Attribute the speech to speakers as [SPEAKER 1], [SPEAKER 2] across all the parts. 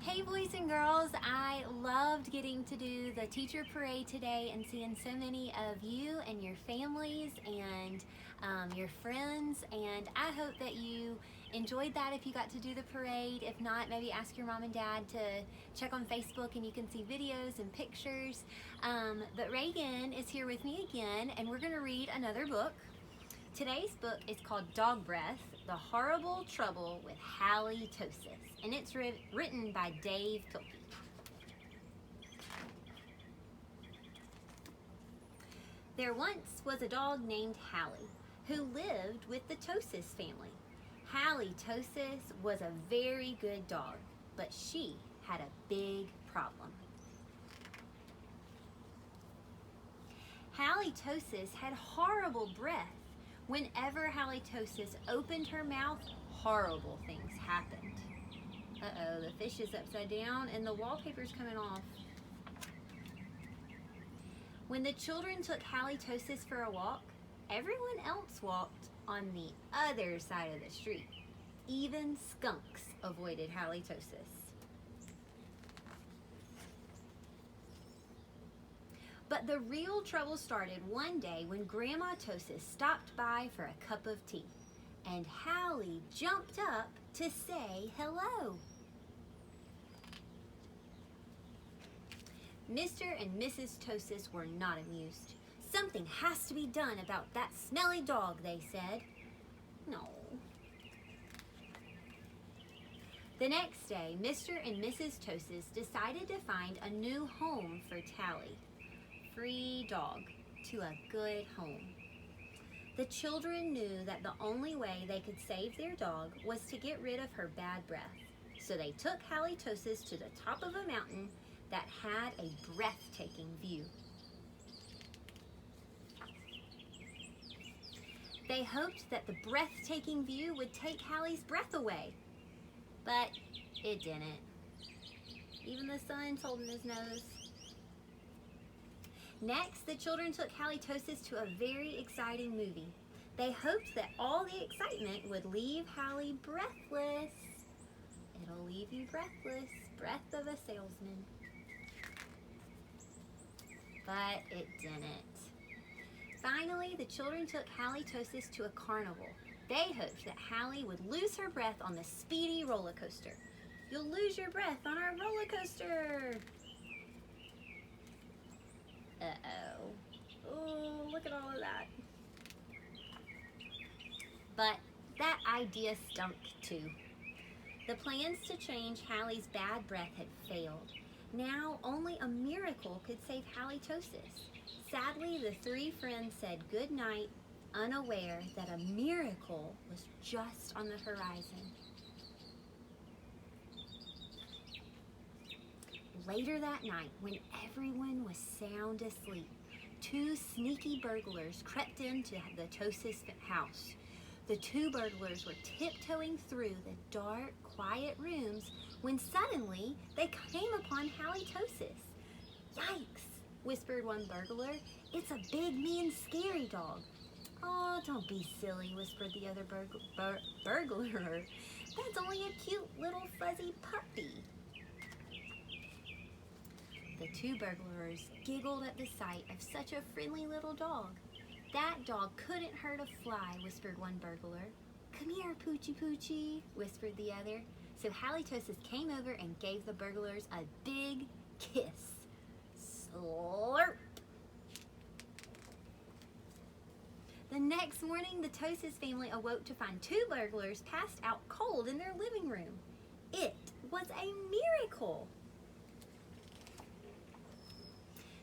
[SPEAKER 1] Hey boys and girls, I loved getting to do the teacher parade today and seeing so many of you and your families and your friends, and I hope that you enjoyed that if you got to do the parade. If not, maybe ask your mom and dad to check on Facebook and you can see videos and pictures. But Reagan is here with me again, and we're going to read another book. Today's book is called Dog Breath, The Horrible Trouble with Halitosis, and it's written by Dave Pilkey. There once was a dog named Hallie who lived with the Tosis family. Halitosis was a very good dog, but she had a big problem. Halitosis had horrible breath. Whenever Halitosis opened her mouth, horrible things happened. Uh-oh, the fish is upside down and the wallpaper's coming off. When the children took Halitosis for a walk, everyone else walked on the other side of the street. Even skunks avoided Halitosis. But the real trouble started one day when Grandma Tosis stopped by for a cup of tea, and Hallie jumped up to say hello. Mr. and Mrs. Tosis were not amused. Something has to be done about that smelly dog, they said. No. The next day, Mr. and Mrs. Tosis decided to find a new home for Tally. Free dog to a good home. The children knew that the only way they could save their dog was to get rid of her bad breath. So they took Halitosis to the top of a mountain that had a breathtaking view. They hoped that the breathtaking view would take Hallie's breath away, but it didn't. Even the sun's holding his nose. Next, the children took Halitosis to a very exciting movie. They hoped that all the excitement would leave Hallie breathless. It'll leave you breathless, breath of a salesman. But it didn't. Finally, the children took Halitosis to a carnival. They hoped that Hallie would lose her breath on the speedy roller coaster. You'll lose your breath on our roller coaster. Uh-oh. Oh, look at all of that. But that idea stunk too. The plans to change Hallie's bad breath had failed. Now only a miracle could save Halitosis. Sadly, the three friends said good night, unaware that a miracle was just on the horizon. Later that night, when everyone was sound asleep, two sneaky burglars crept into the Tosis house. The two burglars were tiptoeing through the dark, quiet rooms when suddenly they came upon Halitosis. Yikes, whispered one burglar. It's a big, mean, scary dog. Oh, don't be silly, whispered the other burglar. That's only a cute little fuzzy puppy. The two burglars giggled at the sight of such a friendly little dog. That dog couldn't hurt a fly, whispered one burglar. Come here, Poochie Poochie, whispered the other. So Halitosis came over and gave the burglars a big kiss. Slurp! The next morning, the Tosis family awoke to find two burglars passed out cold in their living room. It was a miracle.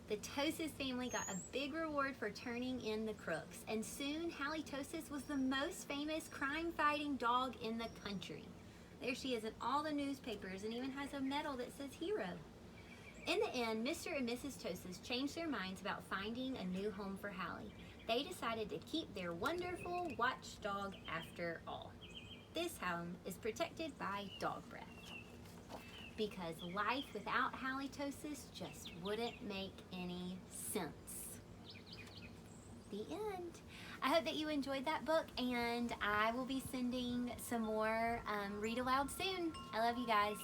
[SPEAKER 1] The Tosis family got a big reward for turning in the crooks, and soon Halitosis was the most famous crime-fighting dog in the country. There she is in all the newspapers and even has a medal that says hero. In the end, Mr. and Mrs. Tosis changed their minds about finding a new home for Hallie. They decided to keep their wonderful watchdog after all. This home is protected by dog breath, because life without Halitosis just wouldn't make any sense. The end. I hope that you enjoyed that book, and I will be sending some more read aloud soon. I love you guys.